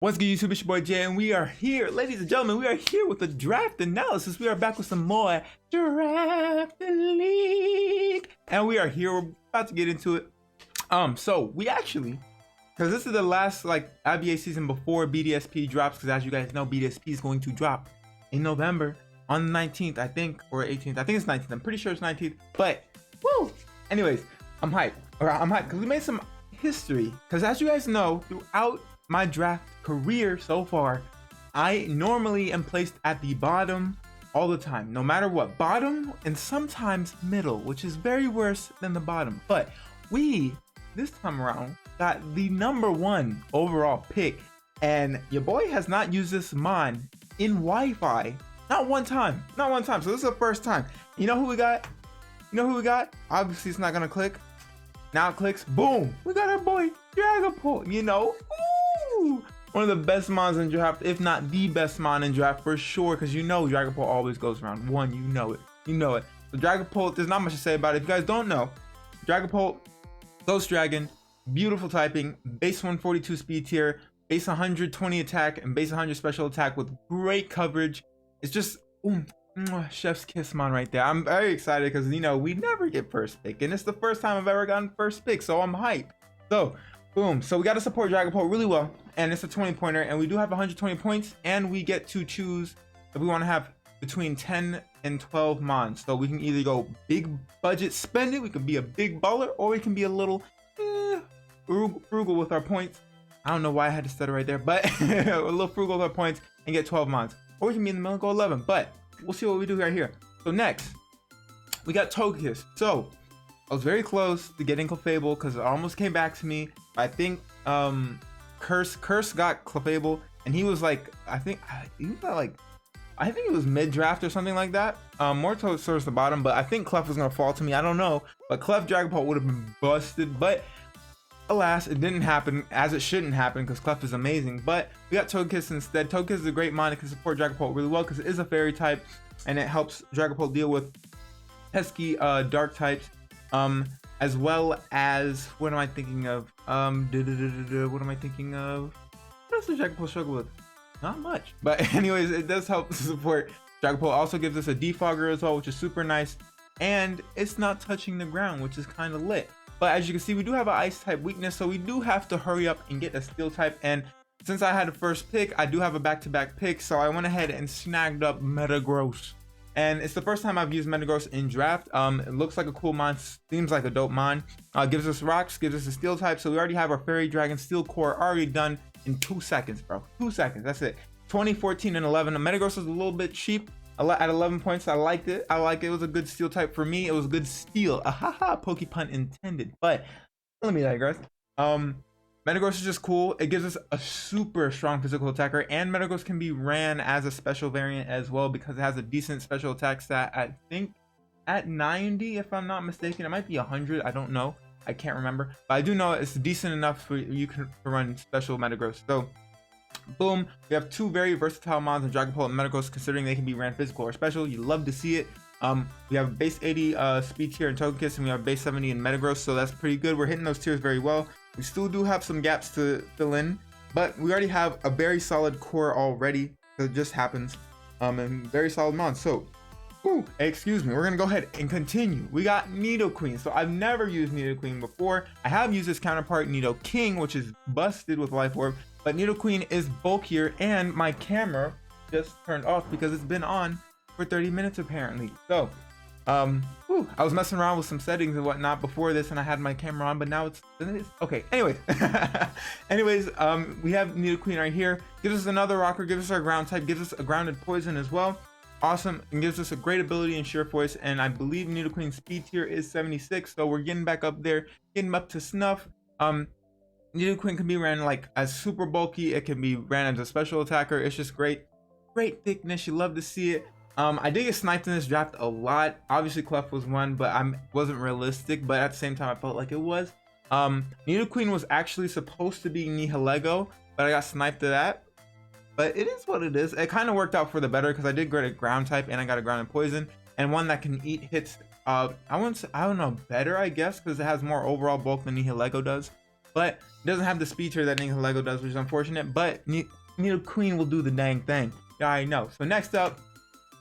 What's good, YouTube? It's your boy Jay, and we are here, ladies and gentlemen. We are here with the draft analysis. We are back with some more Draft League, and we are here. We're about to get into it. So we actually, because this is the last IBA season before BDSP drops. Because as you guys know, BDSP is going to drop in November on the 19th, I think, or 18th. I think it's 19th. I'm pretty sure it's 19th. But woo! Anyways, I'm hyped. I'm hyped because we made some history. Because as you guys know, throughout my draft career so far, I normally am placed at the bottom all the time, no matter what. Bottom and sometimes middle, which is very worse than the bottom. But we, this time around, got the #1 overall pick, and your boy has not used this mod in Wi-Fi. Not one time. So this is the first time. You know who we got? Obviously it's not gonna click. Now it clicks. Boom! We got our boy Dragapult. You know, ooh, one of the best mods in draft, if not the best mod in draft for sure. Because you know Dragapult always goes around one. You know it. So Dragapult, there's not much to say about it. If you guys don't know, Dragapult, Ghost Dragon, beautiful typing, base 142 speed tier, base 120 attack, and base 100 special attack with great coverage. It's just chef's kiss mon right there. I'm very excited because you know we never get first pick, and it's the first time I've ever gotten first pick, so I'm hyped. So boom, so we got to support Dragapult really well, and it's a 20-pointer, and we do have 120 points, and we get to choose if we want to have between 10 and 12 mons. So we can either go big budget spending, we can be a big baller, or we can be a little frugal with our points. I don't know why I had to stutter right there, but a little frugal with our points and get 12 mons, or we can be in the middle and go 11. But we'll see what we do right here. So next, we got Togekiss. So I was very close to getting Clefable because it almost came back to me. I think Curse got Clefable, and he was like, I think it was mid-draft or something like that. More towards the bottom, but I think Clef was gonna fall to me. I don't know, but Clef Dragapult would have been busted, but alas, it didn't happen, as it shouldn't happen because Clef is amazing. But we got Togekiss instead. Togekiss is a great mod. It can support Dragapult really well because it is a fairy type, and it helps Dragapult deal with pesky dark types, as well as, what am I thinking of? What am I thinking of? What else does Dragapult struggle with? Not much. But anyways, it does help support Dragapult. Also gives us a defogger as well, which is super nice, and it's not touching the ground, which is kind of lit. But as you can see, we do have an ice type weakness, so we do have to hurry up and get a steel type. And since I had the first pick, I do have a back-to-back pick, so I went ahead and snagged up Metagross. And it's the first time I've used Metagross in draft. It looks like a cool mon, seems like a dope mon. Gives us rocks, gives us a steel type, so we already have our Fairy Dragon Steel Core already done in 2 seconds, bro. 2 seconds, that's it. 20, 14, and 11. The Metagross was a little bit cheap. At 11 points, I liked it. It was a good steel type for me. It was a good steal. Ahaha, poke pun intended. But let me digress. Metagross is just cool. It gives us a super strong physical attacker, and Metagross can be ran as a special variant as well because it has a decent special attack stat. I think at 90, if I'm not mistaken. It might be 100. I don't know. I can't remember. But I do know it's decent enough for you to run special Metagross. So boom, we have 2 very versatile mons in Dragapult and Metagross, considering they can be ran physical or special. You love to see it. We have base 80 speed tier in Togekiss, and we have base 70 in Metagross, so that's pretty good. We're hitting those tiers very well. We still do have some gaps to fill in, but we already have a very solid core already. It just happens, and very solid mons. So excuse me, we're gonna go ahead and continue. We got Nidoqueen. So I've never used Nidoqueen before. I have used its counterpart Nidoking, which is busted with Life Orb, but Nidoqueen is bulkier, and my camera just turned off because it's been on for 30 minutes apparently. So I was messing around with some settings and whatnot before this, and I had my camera on, but now it's okay. Anyways, we have Nidoqueen right here. Gives us another rocker, gives us our ground type, gives us a grounded poison as well. Awesome, and gives us a great ability in Sheer Voice, and I believe Nidoqueen's speed tier is 76, so we're getting back up there, getting up to snuff. Nidoqueen can be ran like as super bulky. It can be ran as a special attacker. It's just great thickness. You love to see it. I did get sniped in this draft a lot. Obviously Clef was one, but I wasn't realistic, but at the same time I felt like it was. Nidoqueen was actually supposed to be Nihilego, but I got sniped to that. But it is what it is. It kind of worked out for the better because I did get a ground type, and I got a grounded poison, and one that can eat hits. I don't know, better, I guess, because it has more overall bulk than Nihilego does. but it doesn't have the speed tier that Nihilego does, which is unfortunate, but Nidoqueen will do the dang thing. Yeah, I know. So next up,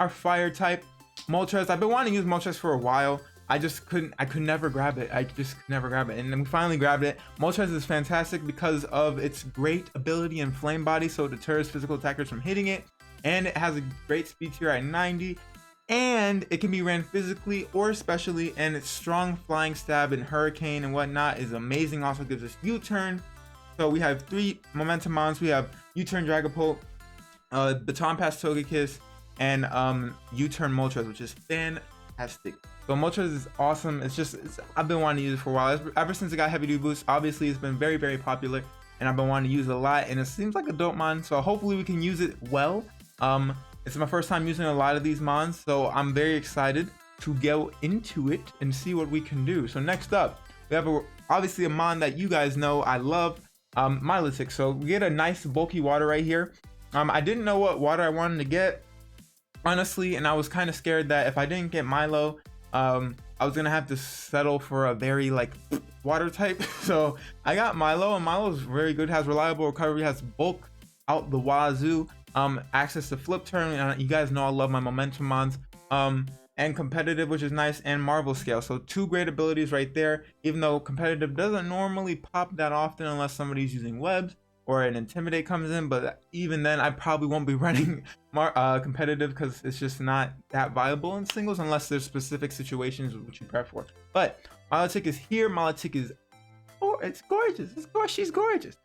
our fire type, Moltres. I've been wanting to use Moltres for a while. I could never grab it. I just could never grab it. And then we finally grabbed it. Moltres is fantastic because of its great ability in Flame Body, so it deters physical attackers from hitting it. And it has a great speed tier at 90. And it can be ran physically or specially. And its strong flying stab and hurricane and whatnot is amazing. Also gives us U-turn. So we have 3 momentum mons. We have U-turn Dragapult, Baton Pass Togekiss, and U-turn Moltres, which is fantastic. So Moltres is awesome. I've been wanting to use it for a while. Ever since it got heavy duty boost, obviously it's been very, very popular, and I've been wanting to use it a lot, and it seems like a dope mon, so hopefully we can use it well. It's my first time using a lot of these mons, so I'm very excited to go into it and see what we can do. So next up, we have obviously a mon that you guys know I love, Milotic. So we get a nice bulky water right here. I didn't know what water I wanted to get, honestly, and I was kind of scared that if I didn't get Milo, I was gonna have to settle for a very like water type. So I got Milo, and Milo is very good, has reliable recovery, has bulk out the wazoo, access to flip turn, and you guys know I love my momentum mons, and competitive, which is nice, and Marvel Scale. So 2 great abilities right there, even though competitive doesn't normally pop that often unless somebody's using webs or an intimidate comes in, but even then I probably won't be running competitive because it's just not that viable in singles unless there's specific situations which you prep for. But Milotic is here. Milotic is, oh, it's gorgeous. She's gorgeous.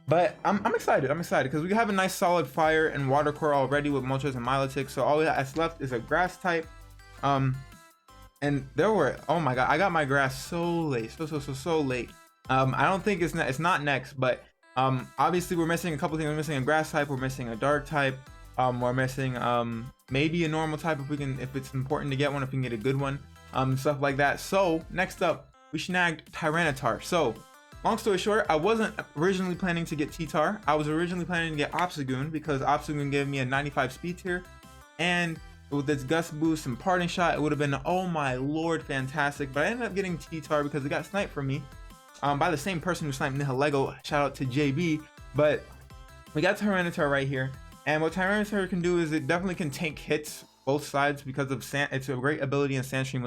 But I'm excited. I'm excited because we have a nice solid fire and water core already with Moltres and Milotic. So all that's left is a grass type. And there were, oh my god, I got my grass so late, so late. I don't think it's not next, but obviously we're missing a couple things. We're missing a grass type, we're missing a dark type, we're missing maybe a normal type if it's important to get one, if we can get a good one, stuff like that. So next up, we snagged Tyranitar. So long story short, I wasn't originally planning to get T-Tar. I was originally planning to get Obstagoon because Obstagoon gave me a 95 speed tier, and with its gust boost and parting shot, it would have been, oh my lord, fantastic. But I ended up getting T-Tar because it got sniped from me by the same person who sniped Nihilego. Shout out to JayVee. But we got Tyranitar right here, and what Tyranitar can do is it definitely can tank hits both sides because of it's a great ability in Sandstream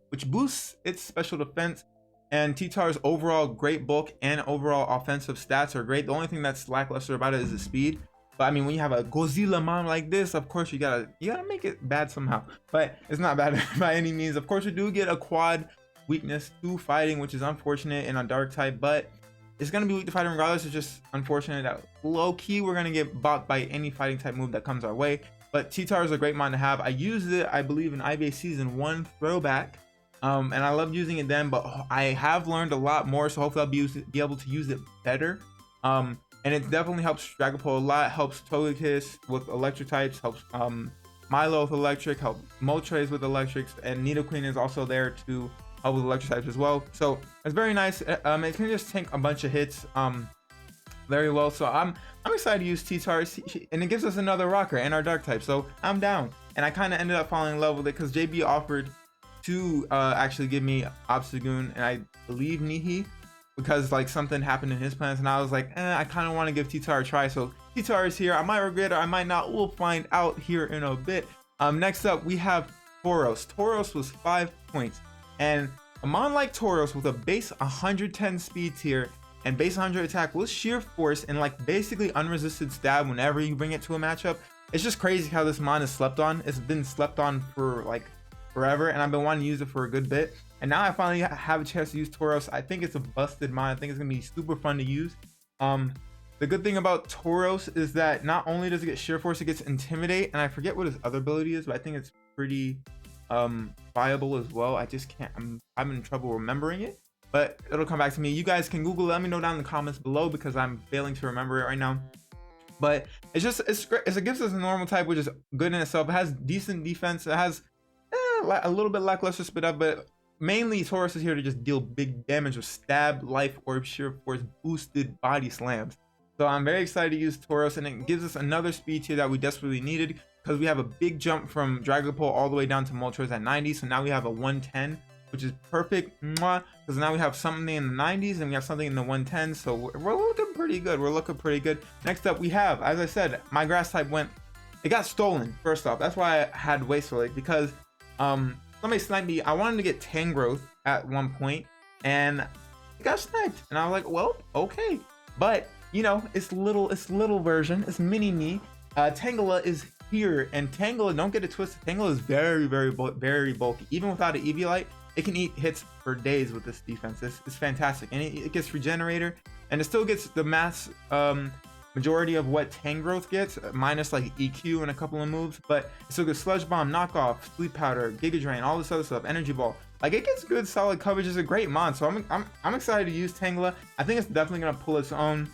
which boosts its special defense, and T-Tar's overall great bulk and overall offensive stats are great. The only thing that's lackluster about it is the speed. But I mean, when you have a Godzilla mon like this, of course you gotta make it bad somehow. But it's not bad by any means. Of course, we do get a quad weakness to fighting, which is unfortunate in a dark type, but it's gonna be weak to fighting regardless. It's just unfortunate that low key we're gonna get bought by any fighting type move that comes our way. But T-Tar is a great mon to have. I used it, I believe, in IBA Season 1 throwback, and I loved using it then. But I have learned a lot more, so hopefully I'll be able to use it better. And it definitely helps Dragapult a lot, helps Togekiss with electric types, helps Milo with electric, helps Moltres with electrics, and Nidoqueen is also there to help with electric types as well. So it's very nice. It can just tank a bunch of hits very well. So I'm excited to use T-Tar, and it gives us another rocker and our dark type. So I'm down. And I kind of ended up falling in love with it because JayVee offered to actually give me Obstagoon and I believe Nihi, because like something happened in his plans, and I was like, I kind of want to give T-Tar a try. So T-Tar is here. I might regret it, I might not. We'll find out here in a bit. Next up, we have Tauros. Tauros was 5 points, and a mon like Tauros with a base 110 speed tier and base 100 attack with sheer force and like basically unresisted stab whenever you bring it to a matchup. It's just crazy how this mon is slept on. It's been slept on for like forever, and I've been wanting to use it for a good bit. And now I finally have a chance to use Tauros. I think it's a busted mon. I think it's gonna be super fun to use. The good thing about Tauros is that not only does it get sheer force, it gets intimidate, and I forget what his other ability is, but I think it's pretty viable as well. I just can't. I'm having trouble remembering it, but it'll come back to me. You guys can Google. Let me know down in the comments below because I'm failing to remember it right now. But it's great. It gives us a normal type, which is good in itself. It has decent defense. It has a little bit lackluster spit up, but mainly Tauros is here to just deal big damage with stab, life orb, sheer force, boosted body slams. So I'm very excited to use Tauros, and it gives us another speed tier that we desperately needed because we have a big jump from Dragapult all the way down to Moltres at 90. So now we have a 110, which is perfect, because now we have something in the 90s and we have something in the 110s, so we're looking pretty good. We're looking pretty good. Next up, we have, as I said, my grass type it got stolen. First off, that's why I had Waste Lake, because somebody sniped me. I wanted to get Tangrowth at one point, and it got sniped, and I was like, well, okay, but you know, it's little version, it's mini me. Tangela is here, and Tangela, don't get it twisted, Tangela is very bulky. Even without an Eviolite, it can eat hits for days with this defense. It's fantastic, and it gets Regenerator, and it still gets the mass majority of what Tangrowth gets, minus like EQ and a couple of moves, but it still gets Sludge Bomb, Knockoff, Sleep Powder, Giga Drain, all this other stuff, Energy Ball. Like, it gets good solid coverage. It's a great mod, so I'm excited to use Tangela. I think it's definitely gonna pull its own,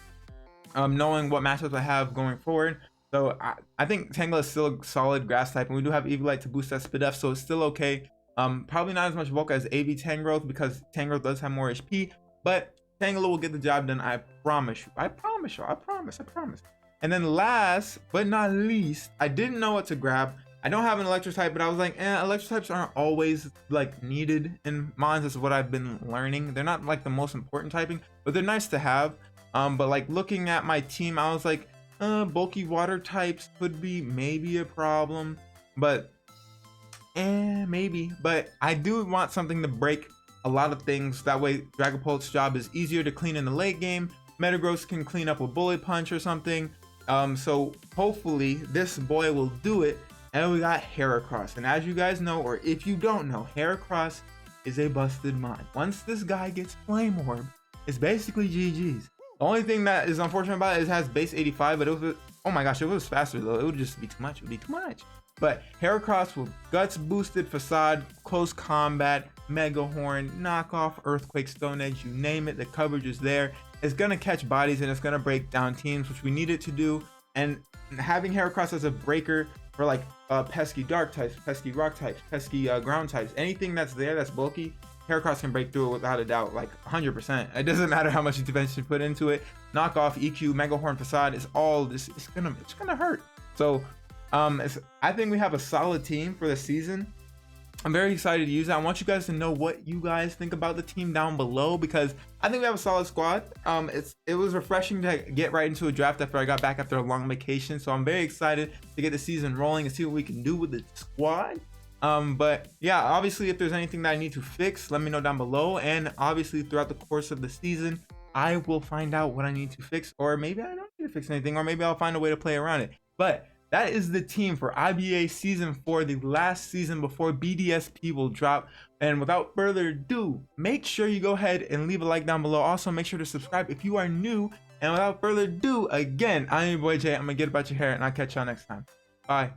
knowing what matchups I have going forward. So I think Tangela is still a solid grass type, and we do have Eviolite to boost that Spit F, so it's still okay. Probably not as much bulk as AV Tangrowth, because Tangrowth does have more HP, but Tangela will get the job done. I promise you. I promise. And then last but not least, I didn't know what to grab. I don't have an electro type, but I was like, electro types aren't always like needed in mods. This is what I've been learning. They're not like the most important typing, but they're nice to have. But like looking at my team, I was like, bulky water types could be maybe a problem, but maybe. But I do want something to break a lot of things. That way Dragapult's job is easier to clean in the late game. Metagross can clean up a Bullet Punch or something. So hopefully this boy will do it. And we got Heracross, and as you guys know, or if you don't know, Heracross is a busted mod. Once this guy gets Flame Orb, it's basically GG's. The only thing that is unfortunate about it is it has base 85, but it was, oh my gosh, if it was faster though, it would just be too much. It would be too much. But Heracross with Guts boosted, Facade, Close Combat, Mega Horn, Knockoff, Earthquake, Stone Edge, you name it, the coverage is there. It's gonna catch bodies and it's gonna break down teams, which we need it to do. And having Heracross as a breaker for like pesky dark types, pesky rock types, pesky ground types, anything that's there that's bulky, Heracross can break through it without a doubt, like 100%. It doesn't matter how much defense you put into it. Knockoff, EQ, Mega Horn, Facade, it's all this. It's gonna hurt. So I think we have a solid team for the season. I'm very excited to use it. I want you guys to know what you guys think about the team down below, because I think we have a solid squad. It was refreshing to get right into a draft after I got back after a long vacation. So I'm very excited to get the season rolling and see what we can do with the squad. But yeah, obviously if there's anything that I need to fix, let me know down below. And obviously throughout the course of the season, I will find out what I need to fix, or maybe I don't need to fix anything, or maybe I'll find a way to play around it. But that is the team for IBA Season 4, the last season before BDSP will drop. And without further ado, make sure you go ahead and leave a like down below. Also, make sure to subscribe if you are new. And without further ado, again, I'm your boy Jay. I'm going to get about your hair, and I'll catch y'all next time. Bye.